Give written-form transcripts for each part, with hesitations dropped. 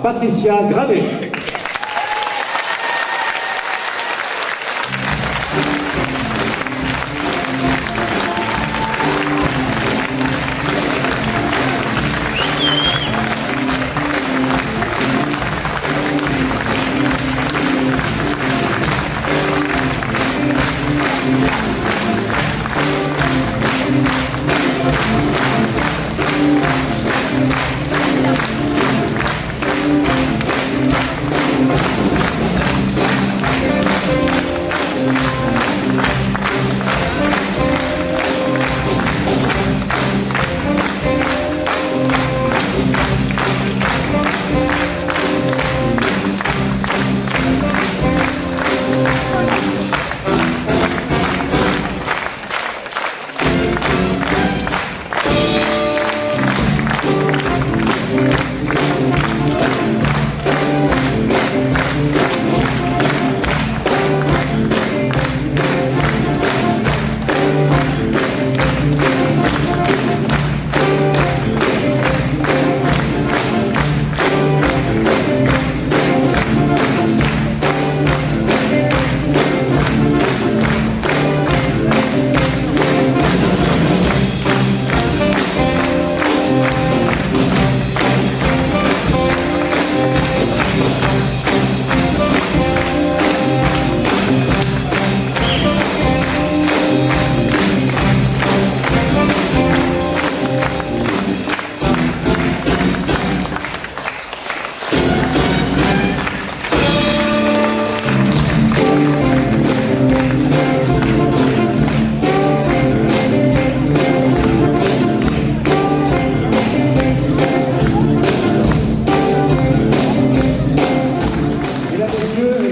Patricia Granet.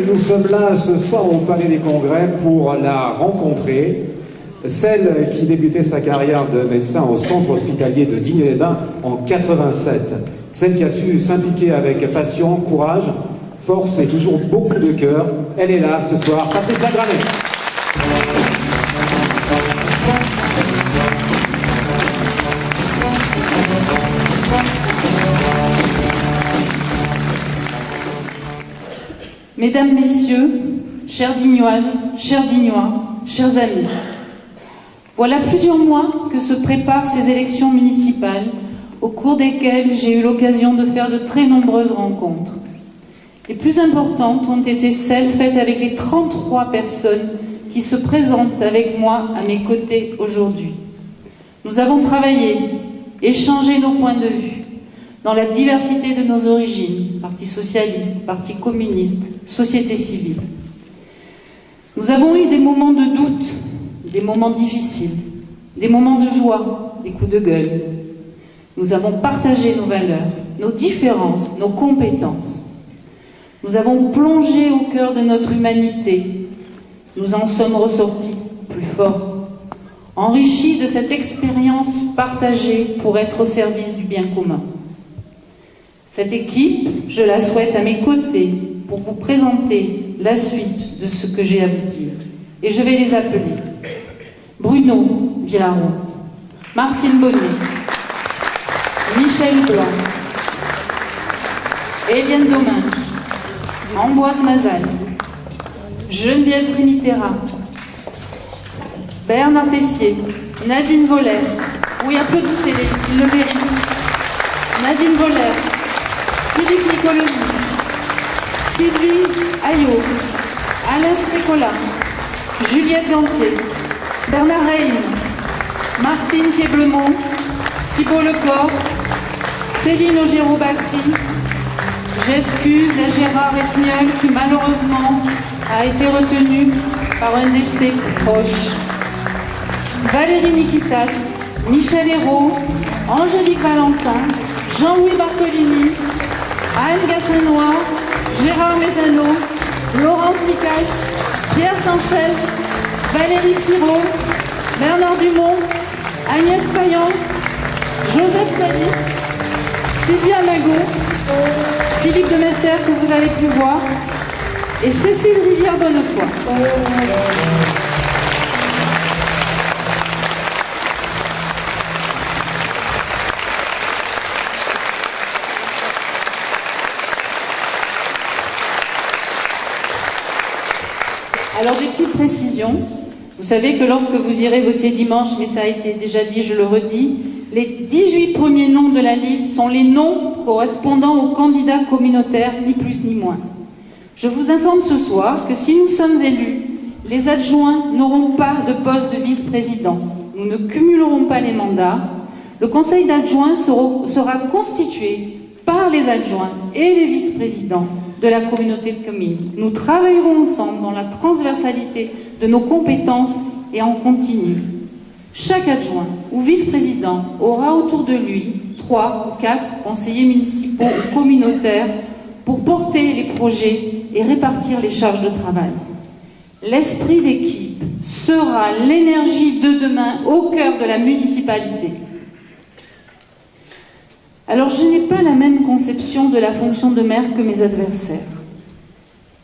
Nous sommes là ce soir au Palais des Congrès pour la rencontrer, celle qui débutait sa carrière de médecin au centre hospitalier de Digne-les-Bains en 87, celle qui a su s'impliquer avec passion, courage, force et toujours beaucoup de cœur. Elle est là ce soir, Patricia Granet. Mesdames, Messieurs, chères Dignoises, chers Dignois, chers amis, voilà plusieurs mois que se préparent ces élections municipales, au cours desquelles j'ai eu l'occasion de faire de très nombreuses rencontres. Les plus importantes ont été celles faites avec les 33 personnes qui se présentent avec moi à mes côtés aujourd'hui. Nous avons travaillé, échangé nos points de vue, dans la diversité de nos origines, Parti socialiste, Parti communiste, société civile. Nous avons eu des moments de doute, des moments difficiles, des moments de joie, des coups de gueule. Nous avons partagé nos valeurs, nos différences, nos compétences. Nous avons plongé au cœur de notre humanité. Nous en sommes ressortis plus forts, enrichis de cette expérience partagée pour être au service du bien commun. Cette équipe, je la souhaite à mes côtés pour vous présenter la suite de ce que j'ai à vous dire. Et je vais les appeler Bruno Villaron, Martine Bonnet, Michel Blanc, Eliane Domingue, Ambroise Mazaille, Geneviève Primitera, Bernard Tessier, Nadine Voller, oui, applaudissez-les, ils le méritent, Nadine Voller, Philippe Nicolosi, Sylvie Ayot, Alain Spricola, Juliette Gantier, Bernard Reim, Martine Thieblemont, Thibault Lecor, Céline Augereau-Bacry. J'excuse à Gérard Esmiol qui malheureusement a été retenu par un décès proche. Valérie Nikitas, Michel Hérault, Angélique Valentin, Jean-Louis Bartolini, Anne Gassenois, Gérard Mézano, Laurence Micache, Pierre Sanchez, Valérie Firaud, Bernard Dumont, Agnès Payan, Joseph Salis, Sylvia Magot, Philippe de Mester que vous allez plus voir, et Cécile Rivière-Bonnefoy. Alors, des petites précisions. Vous savez que lorsque vous irez voter dimanche, mais ça a été déjà dit, je le redis, les 18 premiers noms de la liste sont les noms correspondant aux candidats communautaires, ni plus ni moins. Je vous informe ce soir que si nous sommes élus, les adjoints n'auront pas de poste de vice-président. Nous ne cumulerons pas les mandats. Le conseil d'adjoints sera constitué par les adjoints et les vice-présidents de la communauté de communes. Nous travaillerons ensemble dans la transversalité de nos compétences et en continu. Chaque adjoint ou vice-président aura autour de lui 3 ou 4 conseillers municipaux ou communautaires pour porter les projets et répartir les charges de travail. L'esprit d'équipe sera l'énergie de demain au cœur de la municipalité. Alors, je n'ai pas la même conception de la fonction de maire que mes adversaires.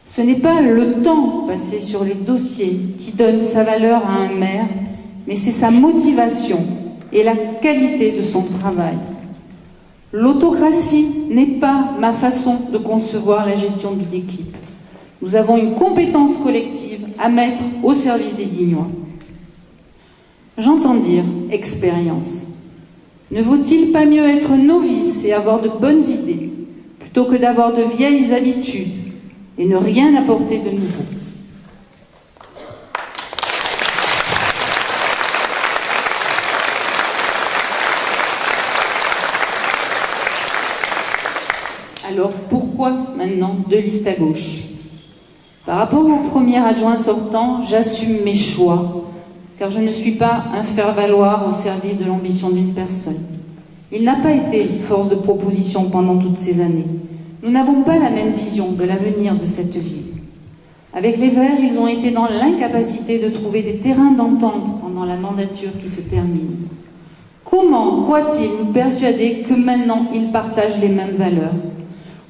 Ce n'est pas le temps passé sur les dossiers qui donne sa valeur à un maire, mais c'est sa motivation et la qualité de son travail. L'autocratie n'est pas ma façon de concevoir la gestion d'une équipe. Nous avons une compétence collective à mettre au service des Dignois. J'entends dire expérience. Ne vaut-il pas mieux être novice et avoir de bonnes idées, plutôt que d'avoir de vieilles habitudes et ne rien apporter de nouveau? Alors pourquoi maintenant 2 listes à gauche? Par rapport au premier adjoint sortant, j'assume mes choix, car je ne suis pas un faire-valoir au service de l'ambition d'une personne. Il n'a pas été force de proposition pendant toutes ces années. Nous n'avons pas la même vision de l'avenir de cette ville. Avec les Verts, ils ont été dans l'incapacité de trouver des terrains d'entente pendant la mandature qui se termine. Comment croient-ils nous persuader que maintenant ils partagent les mêmes valeurs?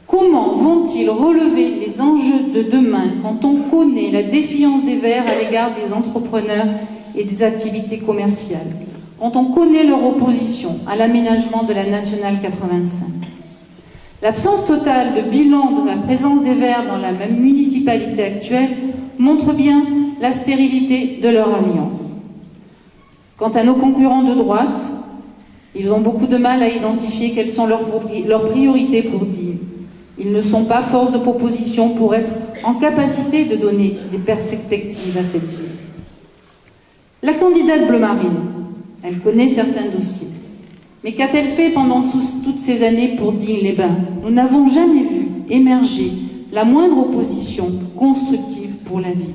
Comment vont-ils relever les enjeux de demain quand on connaît la défiance des Verts à l'égard des entrepreneurs et des activités commerciales, quand on connaît leur opposition à l'aménagement de la Nationale 85? L'absence totale de bilan de la présence des Verts dans la même municipalité actuelle montre bien la stérilité de leur alliance. Quant à nos concurrents de droite, ils ont beaucoup de mal à identifier quelles sont leurs priorités pour Digne. Ils ne sont pas force de proposition pour être en capacité de donner des perspectives à cette ville. La candidate bleu marine, elle connaît certains dossiers. Mais qu'a-t-elle fait pendant toutes ces années pour Digne-les-Bains? Nous n'avons jamais vu émerger la moindre opposition constructive pour la ville.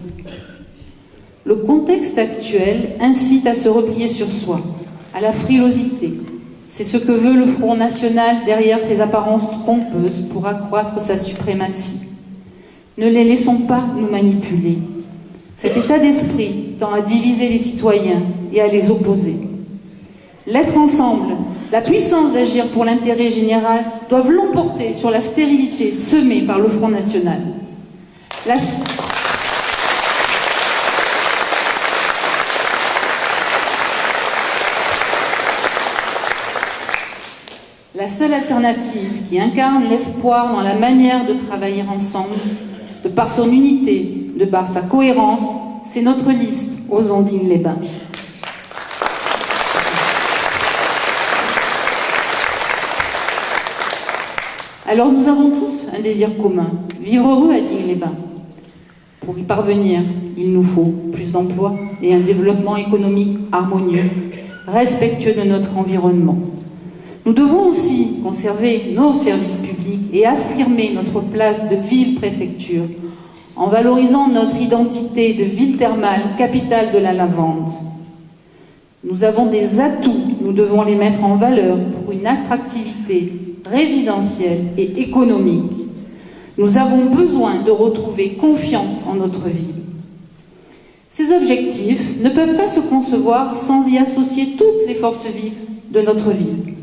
Le contexte actuel incite à se replier sur soi, à la frilosité. C'est ce que veut le Front National derrière ses apparences trompeuses pour accroître sa suprématie. Ne les laissons pas nous manipuler. Cet état d'esprit tend à diviser les citoyens et à les opposer. L'être ensemble, la puissance d'agir pour l'intérêt général doivent l'emporter sur la stérilité semée par le Front National. La seule alternative qui incarne l'espoir dans la manière de travailler ensemble, de par son unité, de par sa cohérence, c'est notre liste Osons Digne-les-Bains. Alors nous avons tous un désir commun, vivre heureux à Digne-les-Bains. Pour y parvenir, il nous faut plus d'emplois et un développement économique harmonieux, respectueux de notre environnement. Nous devons aussi conserver nos services publics et affirmer notre place de ville-préfecture en valorisant notre identité de ville thermale, capitale de la lavande. Nous avons des atouts, nous devons les mettre en valeur pour une attractivité résidentielle et économique. Nous avons besoin de retrouver confiance en notre ville. Ces objectifs ne peuvent pas se concevoir sans y associer toutes les forces vives de notre ville.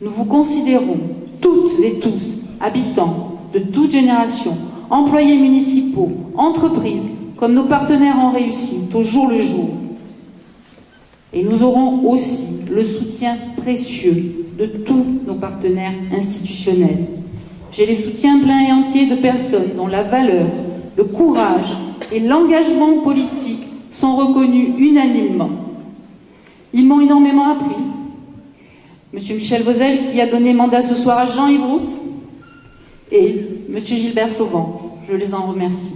Nous vous considérons, toutes et tous, habitants de toute génération, employés municipaux, entreprises, comme nos partenaires en réussite au jour le jour. Et nous aurons aussi le soutien précieux de tous nos partenaires institutionnels. J'ai les soutiens pleins et entiers de personnes dont la valeur, le courage et l'engagement politique sont reconnus unanimement. Ils m'ont énormément appris. Monsieur Michel Vauzel, qui a donné mandat ce soir à Jean-Yves Roux, et Monsieur Gilbert Sauvant, je les en remercie.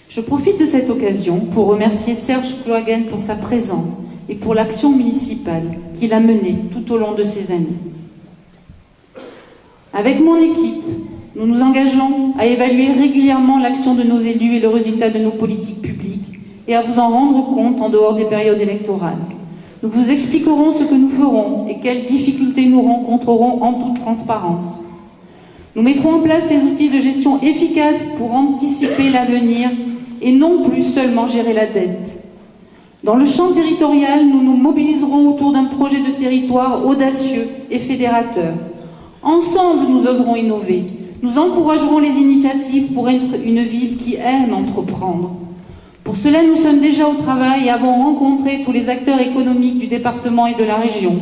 Je profite de cette occasion pour remercier Serge Clohagen pour sa présence et pour l'action municipale qu'il a menée tout au long de ces années. Avec mon équipe, nous nous engageons à évaluer régulièrement l'action de nos élus et le résultat de nos politiques publiques et à vous en rendre compte en dehors des périodes électorales. Nous vous expliquerons ce que nous ferons et quelles difficultés nous rencontrerons en toute transparence. Nous mettrons en place les outils de gestion efficaces pour anticiper l'avenir et non plus seulement gérer la dette. Dans le champ territorial, nous nous mobiliserons autour d'un projet de territoire audacieux et fédérateur. Ensemble, nous oserons innover. Nous encouragerons les initiatives pour être une ville qui aime entreprendre. Pour cela, nous sommes déjà au travail et avons rencontré tous les acteurs économiques du département et de la région.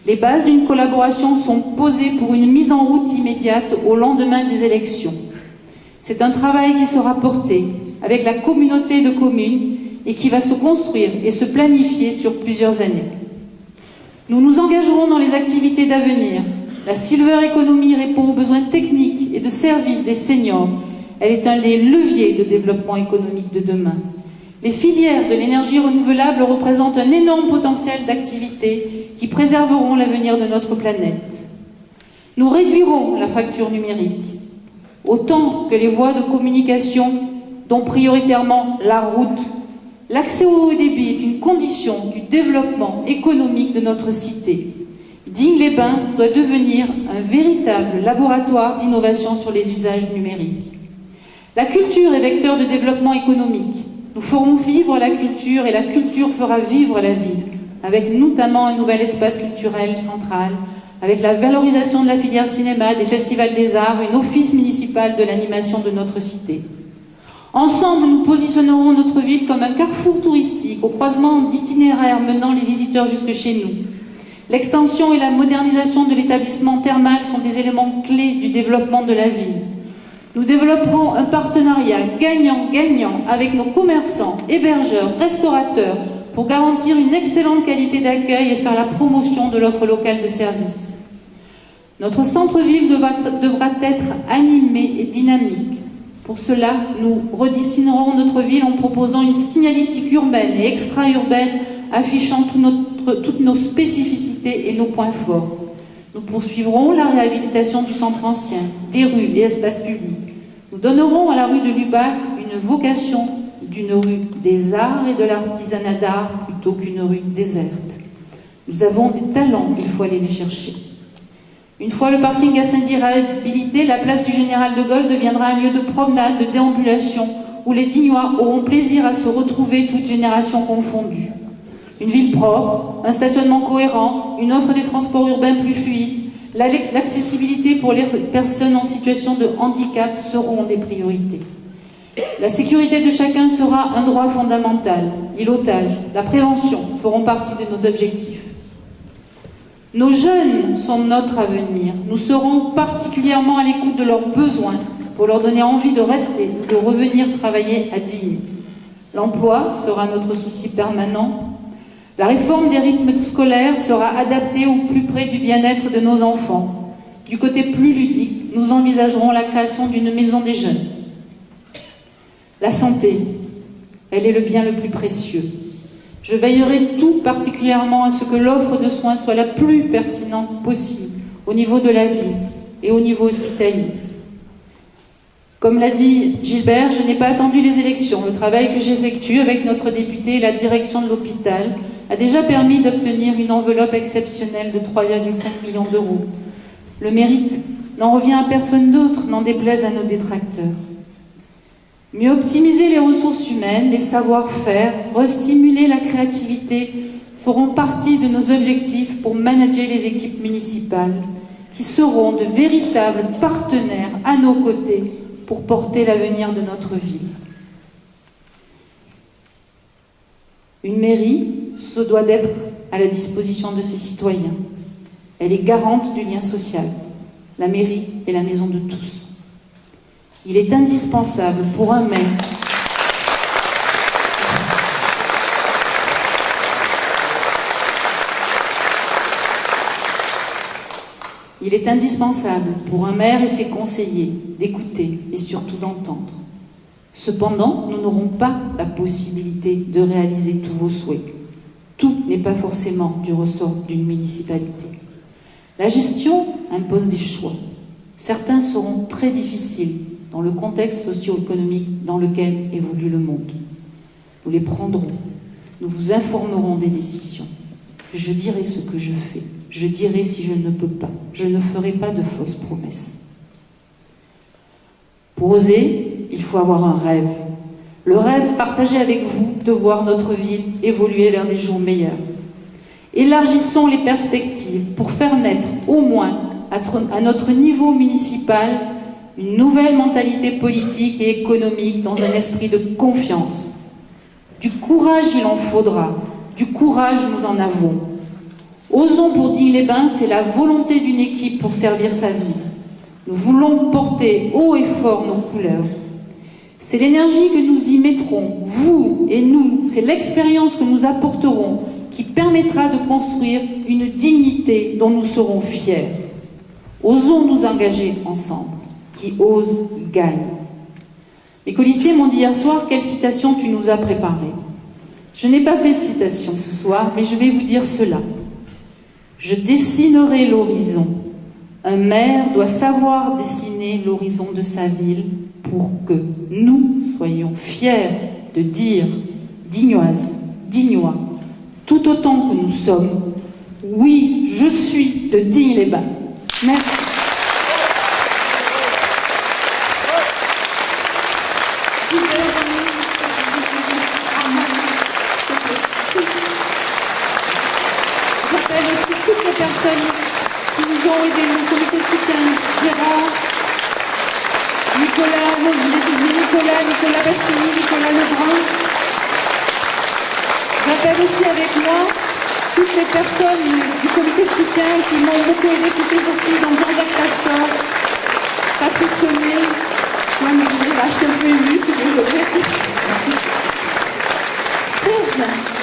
Les bases d'une collaboration sont posées pour une mise en route immédiate au lendemain des élections. C'est un travail qui sera porté avec la communauté de communes et qui va se construire et se planifier sur plusieurs années. Nous nous engagerons dans les activités d'avenir. La Silver Economy répond aux besoins techniques et de services des seniors. Elle est un des leviers de développement économique de demain. Les filières de l'énergie renouvelable représentent un énorme potentiel d'activité qui préserveront l'avenir de notre planète. Nous réduirons la fracture numérique, autant que les voies de communication, dont prioritairement la route. L'accès au haut débit est une condition du développement économique de notre cité. Digne-les-Bains doit devenir un véritable laboratoire d'innovation sur les usages numériques. La culture est vecteur de développement économique. Nous ferons vivre la culture et la culture fera vivre la ville, avec notamment un nouvel espace culturel central, avec la valorisation de la filière cinéma, des festivals des arts, un office municipal de l'animation de notre cité. Ensemble, nous positionnerons notre ville comme un carrefour touristique, au croisement d'itinéraires menant les visiteurs jusque chez nous. L'extension et la modernisation de l'établissement thermal sont des éléments clés du développement de la ville. Nous développerons un partenariat gagnant-gagnant avec nos commerçants, hébergeurs, restaurateurs pour garantir une excellente qualité d'accueil et faire la promotion de l'offre locale de services. Notre centre-ville devra être animé et dynamique. Pour cela, nous redessinerons notre ville en proposant une signalétique urbaine et extra-urbaine affichant toutes nos spécificités et nos points forts. Nous poursuivrons la réhabilitation du centre ancien, des rues et espaces publics. Nous donnerons à la rue de Lubac une vocation d'une rue des arts et de l'artisanat d'art plutôt qu'une rue déserte. Nous avons des talents, il faut aller les chercher. Une fois le parking à Saint-Dié réhabilité, la place du Général de Gaulle deviendra un lieu de promenade, de déambulation, où les Dignois auront plaisir à se retrouver, toutes générations confondues. Une ville propre, un stationnement cohérent, une offre des transports urbains plus fluide, l'accessibilité pour les personnes en situation de handicap seront des priorités. La sécurité de chacun sera un droit fondamental. L'îlotage, la prévention feront partie de nos objectifs. Nos jeunes sont notre avenir. Nous serons particulièrement à l'écoute de leurs besoins pour leur donner envie de rester, de revenir travailler à Digne. L'emploi sera notre souci permanent. La réforme des rythmes scolaires sera adaptée au plus près du bien-être de nos enfants. Du côté plus ludique, nous envisagerons la création d'une maison des jeunes. La santé, elle est le bien le plus précieux. Je veillerai tout particulièrement à ce que l'offre de soins soit la plus pertinente possible au niveau de la ville et au niveau hospitalier. Comme l'a dit Gilbert, je n'ai pas attendu les élections. Le travail que j'effectue avec notre député et la direction de l'hôpital a déjà permis d'obtenir une enveloppe exceptionnelle de 3,5 millions d'euros. Le mérite n'en revient à personne d'autre, n'en déplaise à nos détracteurs. Mieux optimiser les ressources humaines, les savoir-faire, restimuler la créativité feront partie de nos objectifs pour manager les équipes municipales, qui seront de véritables partenaires à nos côtés pour porter l'avenir de notre ville. Une mairie se doit d'être à la disposition de ses citoyens. Elle est garante du lien social. La mairie est la maison de tous. Il est indispensable pour un maire Il est indispensable pour un maire et ses conseillers d'écouter et surtout d'entendre. Cependant, nous n'aurons pas la possibilité de réaliser tous vos souhaits. Tout n'est pas forcément du ressort d'une municipalité. La gestion impose des choix. Certains seront très difficiles dans le contexte socio-économique dans lequel évolue le monde. Nous les prendrons. Nous vous informerons des décisions. Je dirai ce que je fais. Je dirai si je ne peux pas. Je ne ferai pas de fausses promesses. Pour oser, il faut avoir un rêve. Le rêve partagé avec vous de voir notre ville évoluer vers des jours meilleurs. Élargissons les perspectives pour faire naître, au moins à notre niveau municipal, une nouvelle mentalité politique et économique dans un esprit de confiance. Du courage, il en faudra. Du courage, nous en avons. Osons pour Digne-les-Bains, c'est la volonté d'une équipe pour servir sa ville. Nous voulons porter haut et fort nos couleurs. C'est l'énergie que nous y mettrons, vous et nous, c'est l'expérience que nous apporterons qui permettra de construire une dignité dont nous serons fiers. Osons nous engager ensemble. Qui ose, gagne. Les colistiers m'ont dit hier soir, quelle citation tu nous as préparée. Je n'ai pas fait de citation ce soir, mais je vais vous dire cela. Je dessinerai l'horizon. Un maire doit savoir dessiner l'horizon de sa ville pour que nous soyons fiers de dire, Dignoises, Dignois, tout autant que nous sommes, oui, je suis de Digne-les-Bains. Merci. J'appelle aussi toutes les personnes qui nous ont aidés, le comité de soutien, Gérard, Nicolas Bastini, Nicolas Lebrun. J'appelle aussi avec moi toutes les personnes du comité de soutien qui m'ont beaucoup aidé tous ces jours-ci, dont Jean-Jacques Castor, Patrice Sommier, moi je suis un peu émue, c'est désolé. Serge.